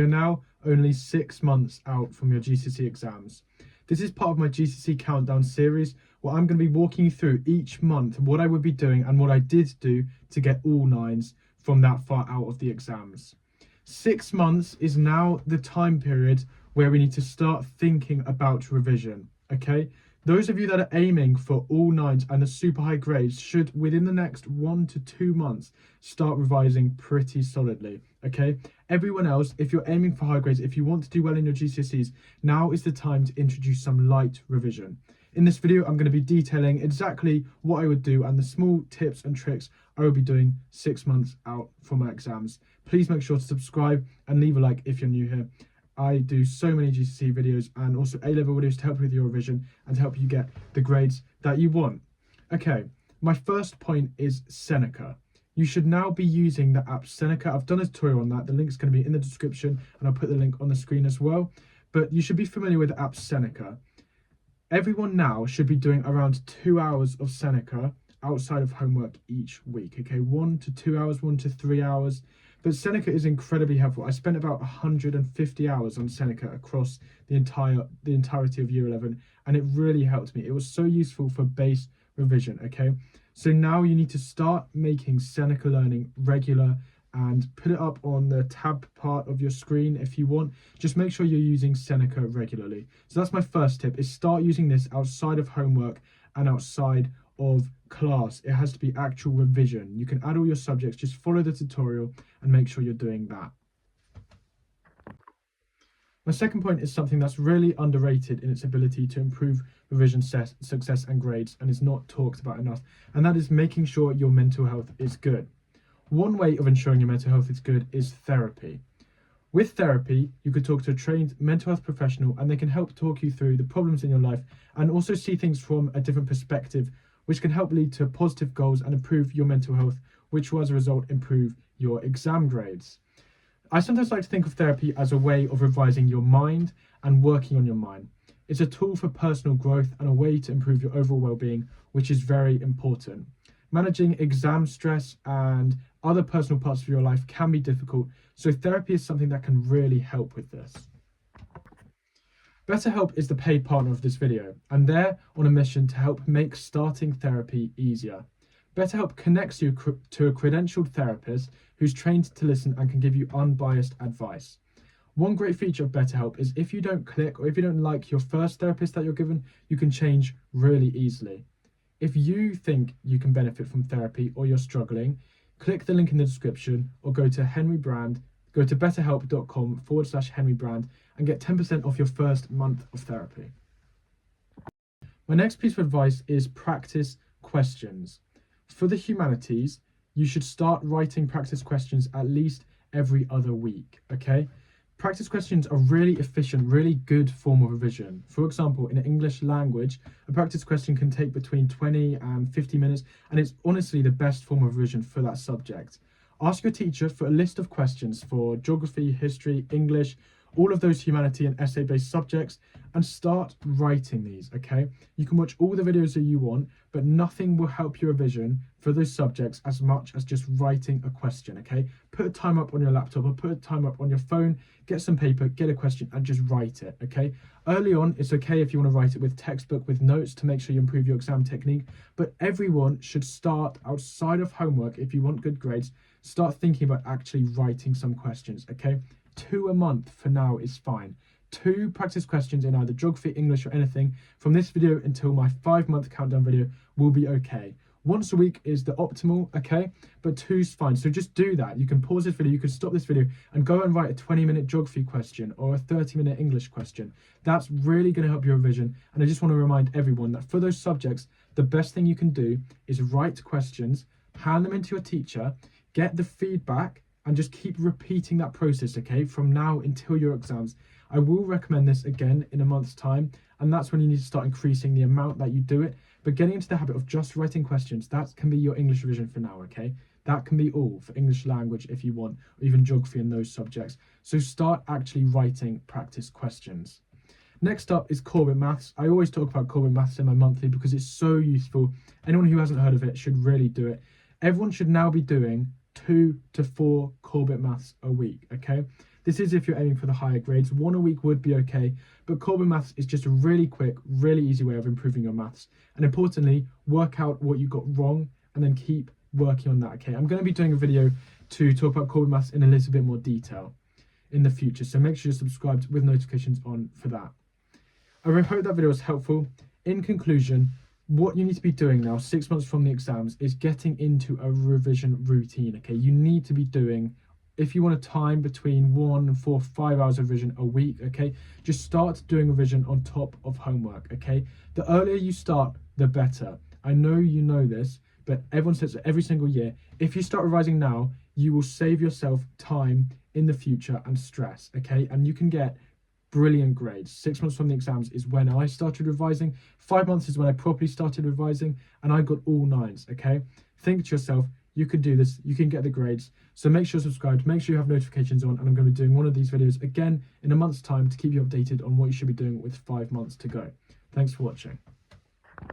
You're now only 6 months out from your GCSE exams. This is part of my GCSE countdown series where I'm going to be walking you through each month what I would be doing and what I did do to get all nines from that far out of the exams. 6 months is now the time period where we need to start thinking about revision, okay? Those of you that are aiming for all nines and the super high grades should, within the next 1 to 2 months, start revising pretty solidly, okay? Everyone else, if you're aiming for high grades, if you want to do well in your GCSEs, now is the time to introduce some light revision. In this video, I'm going to be detailing exactly what I would do and the small tips and tricks I will be doing 6 months out from my exams. Please make sure to subscribe and leave a like if you're new here. I do so many GCSE videos and also A-level videos to help you with your revision and to help you get the grades that you want. Okay, my first point is Seneca. You should now be using the app Seneca. I've done a tutorial on that. The link's going to be in the description and I'll put the link on the screen as well. But you should be familiar with the app Seneca. Everyone now should be doing around 2 hours of Seneca outside of homework each week. Okay, 1 to 2 hours, 1 to 3 hours. But Seneca is incredibly helpful. I spent about 150 hours on Seneca across the entirety of year 11, and it really helped me. It was so useful for base revision, okay? So now you need to start making Seneca learning regular and put it up on the tab part of your screen if you want. Just make sure you're using Seneca regularly. So that's my first tip, is start using this outside of homework and outside of class. It has to be actual revision. You can add all your subjects, just follow the tutorial and make sure you're doing that. My second point is something that's really underrated in its ability to improve revision success and grades and is not talked about enough, and that is making sure your mental health is good. One way of ensuring your mental health is good is therapy. With therapy, you could talk to a trained mental health professional and they can help talk you through the problems in your life and also see things from a different perspective, which can help lead to positive goals and improve your mental health, which will as a result improve your exam grades. I sometimes like to think of therapy as a way of revising your mind and working on your mind. It's a tool for personal growth and a way to improve your overall well-being, which is very important. Managing exam stress and other personal parts of your life can be difficult, so therapy is something that can really help with this. BetterHelp is the paid partner of this video, and they're on a mission to help make starting therapy easier. BetterHelp connects you to a credentialed therapist who's trained to listen and can give you unbiased advice. One great feature of BetterHelp is if you don't click or if you don't like your first therapist that you're given, you can change really easily. If you think you can benefit from therapy or you're struggling, click the link in the description or go to betterhelp.com/henrybrand and get 10% off your first month of therapy. My next piece of advice is practice questions. For the humanities, you should start writing practice questions at least every other week, okay? Practice questions are really efficient, really good form of revision. For example, in English language, a practice question can take between 20 and 50 minutes, and it's honestly the best form of revision for that subject. Ask your teacher for a list of questions for geography, history, English, all of those humanity and essay-based subjects, and start writing these, okay? You can watch all the videos that you want, but nothing will help your revision for those subjects as much as just writing a question, okay? Put a time up on your laptop or put a time up on your phone, get some paper, get a question and just write it, okay? Early on, it's okay if you want to write it with textbook, with notes to make sure you improve your exam technique, but everyone should start outside of homework if you want good grades, start thinking about actually writing some questions, okay? 2 a month for now is fine. 2 practice questions in either geography, English or anything from this video until my 5-month countdown video will be okay. Once a week is the optimal, okay? But 2's fine. So just do that. You can pause this video, you can stop this video and go and write a 20-minute geography question or a 30-minute English question. That's really going to help your revision. And I just want to remind everyone that for those subjects, the best thing you can do is write questions, hand them into your teacher, get the feedback, and just keep repeating that process, okay, from now until your exams. I will recommend this again in a month's time, and that's when you need to start increasing the amount that you do it. But getting into the habit of just writing questions, that can be your English revision for now, okay? That can be all for English language if you want, or even geography and those subjects. So start actually writing practice questions. Next up is Corbett Maths. I always talk about Corbett Maths in my monthly because it's so useful. Anyone who hasn't heard of it should really do it. Everyone should now be doing 2 to 4 Corbett Maths a week, okay? This is if you're aiming for the higher grades. 1 a week would be okay, but Corbett Maths is just a really quick, really easy way of improving your maths. And importantly, work out what you got wrong and then keep working on that, okay? I'm going to be doing a video to talk about Corbett Maths in a little bit more detail in the future, so make sure you're subscribed with notifications on for that. I hope that video was helpful. In conclusion, what you need to be doing now, 6 months from the exams, is getting into a revision routine, okay? You need to be doing, if you want a time between 1 and 4, 5 hours of revision a week, okay? Just start doing revision on top of homework, okay? The earlier you start, the better. I know you know this, but everyone says it every single year. If you start revising now, you will save yourself time in the future and stress, okay? And you can get brilliant grades. 6 months from the exams is when I started revising. 5 months is when I properly started revising, and I got all 9s, okay? Think to yourself, you can do this, you can get the grades. So make sure you're subscribed, make sure you have notifications on, and I'm going to be doing one of these videos again in a month's time to keep you updated on what you should be doing with 5 months to go. Thanks for watching.